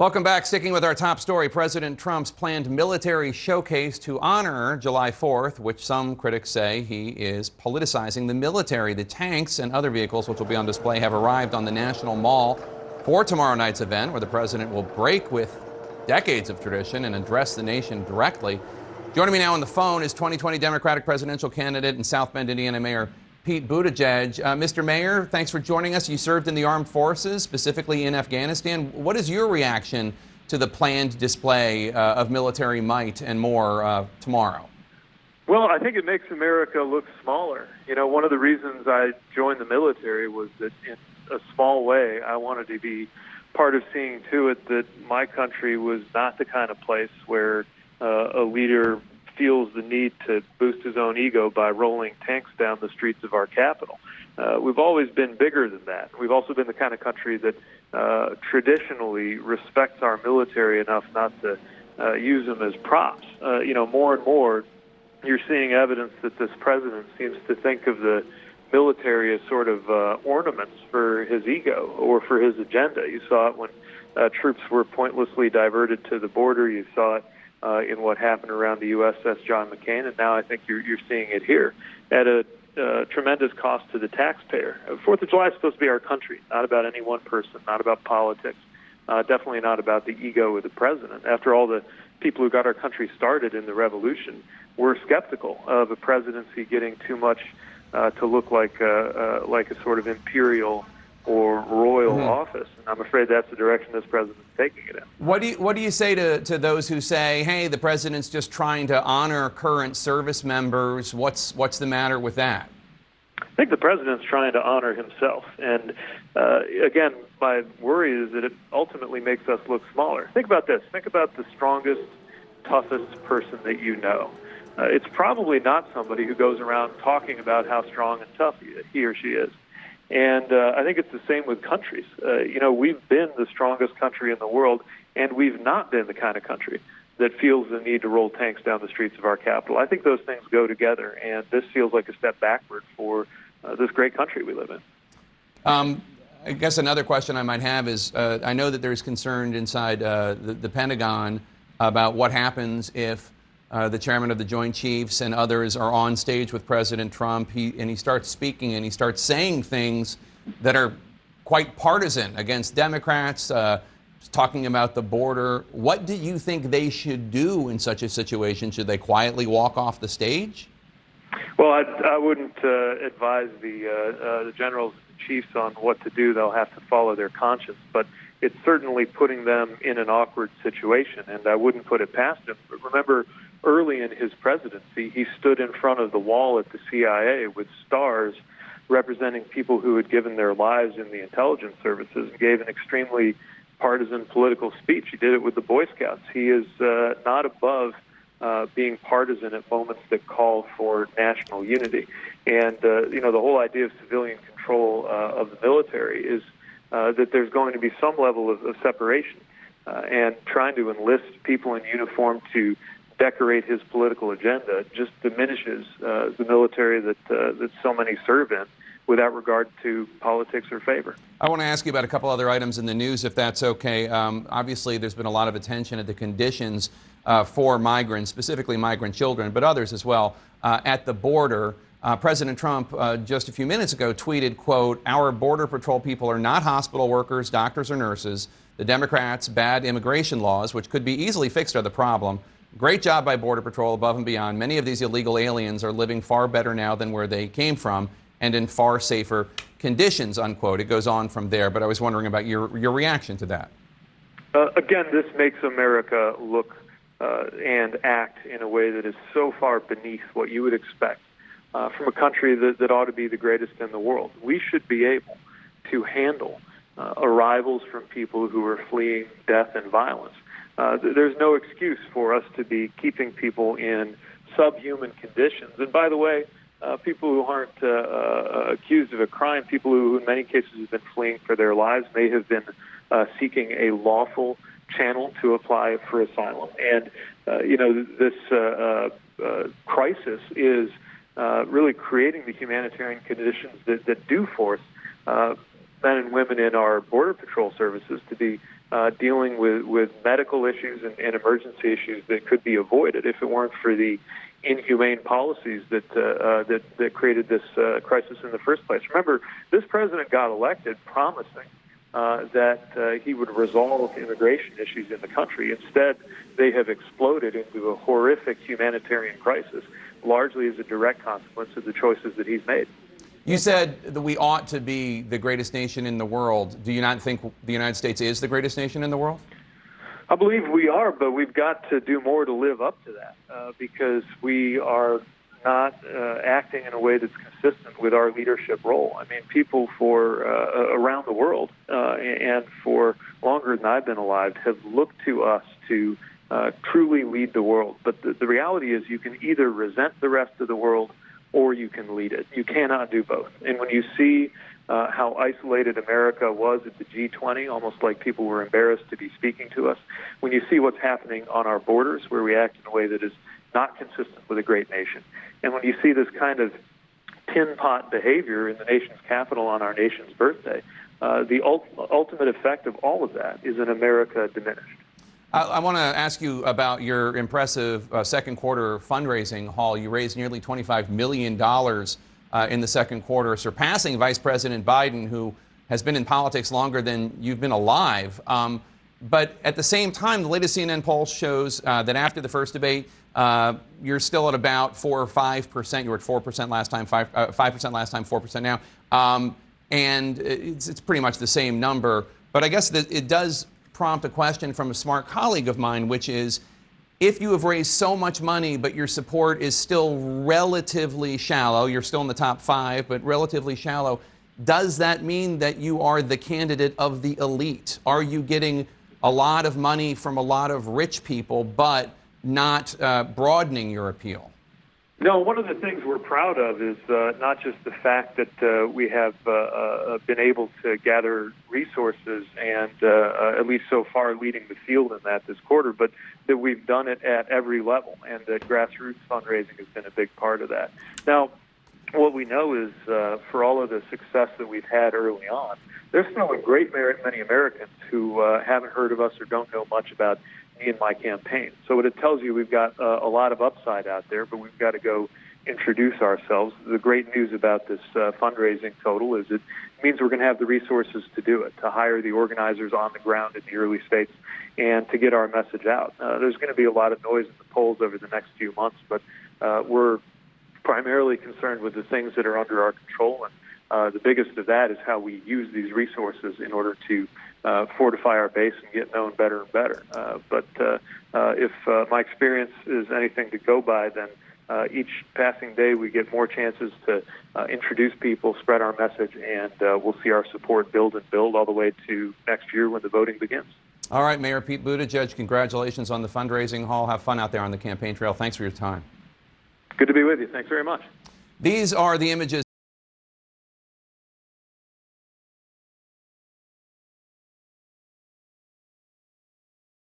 Welcome back. Sticking with our top story, President Trump's planned military showcase to honor July 4th, which some critics say he is politicizing the military. The tanks and other vehicles, which will be on display, have arrived on the National Mall for tomorrow night's event, where the president will break with decades of tradition and address the nation directly. Joining me now on the phone is 2020 Democratic presidential candidate and South Bend, Indiana Mayor Pete Buttigieg. Mr. Mayor, thanks for joining us. You served in the armed forces, specifically in Afghanistan. What is your reaction to the planned display of military might and more tomorrow? Well, I think it makes America look smaller. You know, one of the reasons I joined the military was that in a small way, I wanted to be part of seeing to it that my country was not the kind of place where a leader feels the need to boost his own ego by rolling tanks down the streets of our capital. We've always been bigger than that. We've also been the kind of country that traditionally respects our military enough not to use them as props. More and more, you're seeing evidence that this president seems to think of the military as sort of ornaments for his ego or for his agenda. You saw it when troops were pointlessly diverted to the border. You saw it in what happened around the USS John McCain, and now I think you're seeing it here at a tremendous cost to the taxpayer. 4th of July is supposed to be our country, not about any one person, not about politics, definitely not about the ego of the president. After all, the people who got our country started in the revolution were skeptical of a presidency getting too much to look like a sort of imperial or royal office, and I'm afraid that's the direction this president's taking it in. What do you say to those who say, hey, the president's just trying to honor current service members? What's the matter with that? I think the president's trying to honor himself, and again, my worry is that it ultimately makes us look smaller. Think about this. Think about the strongest, toughest person that you know. It's probably not somebody who goes around talking about how strong and tough he or she is. And I think it's the same with countries. We've been the strongest country in the world, and we've not been the kind of country that feels the need to roll tanks down the streets of our capital. I think those things go together, and this feels like a step backward for this great country we live in. I guess another question I might have is, I know that there's concern inside the Pentagon about what happens if the chairman of the Joint Chiefs and others are on stage with President Trump, and he starts speaking and he starts saying things that are quite partisan against Democrats, talking about the border. What do you think they should do in such a situation? Should they quietly walk off the stage? Well, I wouldn't advise the generals and chiefs on what to do. They'll have to follow their conscience, but it's certainly putting them in an awkward situation, and I wouldn't put it past him. But remember, early in his presidency, he stood in front of the wall at the CIA with stars representing people who had given their lives in the intelligence services and gave an extremely partisan political speech. He did it with the Boy Scouts. He is not above being partisan at moments that call for national unity. And, the whole idea of civilian control of the military is that there's going to be some level of separation, and trying to enlist people in uniform to decorate his political agenda just diminishes the military that so many serve in without regard to politics or favor. I want to ask you about a couple other items in the news, if that's okay. Obviously, there's been a lot of attention at the conditions for migrants, specifically migrant children, but others as well, at the border. President Trump just a few minutes ago tweeted, quote, "Our Border Patrol people are not hospital workers, doctors, or nurses. The Democrats' bad immigration laws, which could be easily fixed, are the problem. Great job by Border Patrol above and beyond. Many of these illegal aliens are living far better now than where they came from and in far safer conditions," unquote. It goes on from there, but I was wondering about your reaction to that. Again, this makes America look and act in a way that is so far beneath what you would expect from a country that ought to be the greatest in the world. We should be able to handle arrivals from people who are fleeing death and violence. There's no excuse for us to be keeping people in subhuman conditions. And by the way, people who aren't accused of a crime, people who in many cases have been fleeing for their lives, may have been seeking a lawful channel to apply for asylum. And, this crisis is really creating the humanitarian conditions that do force men and women in our Border Patrol services to be dealing with medical issues and emergency issues that could be avoided if it weren't for the inhumane policies that created this crisis in the first place. Remember, this president got elected promising that he would resolve immigration issues in the country. Instead, they have exploded into a horrific humanitarian crisis, largely as a direct consequence of the choices that he's made. You said that we ought to be the greatest nation in the world. Do you not think the United States is the greatest nation in the world? I believe we are, but we've got to do more to live up to that because we are not acting in a way that's consistent with our leadership role. I mean, people around the world and for longer than I've been alive have looked to us to truly lead the world. But the reality is you can either resent the rest of the world or you can lead it. You cannot do both. And when you see how isolated America was at the G20, almost like people were embarrassed to be speaking to us, when you see what's happening on our borders, where we act in a way that is not consistent with a great nation, and when you see this kind of tin pot behavior in the nation's capital on our nation's birthday, the ultimate effect of all of that is an America diminished. I want to ask you about your impressive second quarter fundraising haul. You raised nearly $25 million in the second quarter, surpassing Vice President Biden, who has been in politics longer than you've been alive. But at the same time, the latest CNN poll shows that after the first debate, you're still at about 4 or 5%. You were at 4% last time, 5% last time, 4% now. And it's pretty much the same number. But I guess that it does prompt a question from a smart colleague of mine, which is, if you have raised so much money, but your support is still relatively shallow, you're still in the top 5, but relatively shallow, does that mean that you are the candidate of the elite? Are you getting a lot of money from a lot of rich people, but not broadening your appeal? No, one of the things we're proud of is not just the fact that we have been able to gather resources and, at least so far, leading the field in that this quarter, but that we've done it at every level, and that grassroots fundraising has been a big part of that. Now, what we know is for all of the success that we've had early on, there's still a great many Americans who haven't heard of us or don't know much about me and my campaign. So what it tells you, we've got a lot of upside out there, but we've got to go introduce ourselves. The great news about this fundraising total is it means we're going to have the resources to do it, to hire the organizers on the ground in the early states, and to get our message out. There's going to be a lot of noise in the polls over the next few months, but we're primarily concerned with the things that are under our control, and the biggest of that is how we use these resources in order to fortify our base and get known better and better. But if my experience is anything to go by, then each passing day we get more chances to introduce people, spread our message, and we'll see our support build and build all the way to next year when the voting begins. All right, Mayor Pete Buttigieg, congratulations on the fundraising haul. Have fun out there on the campaign trail. Thanks for your time. Good to be with you. Thanks very much. These are the images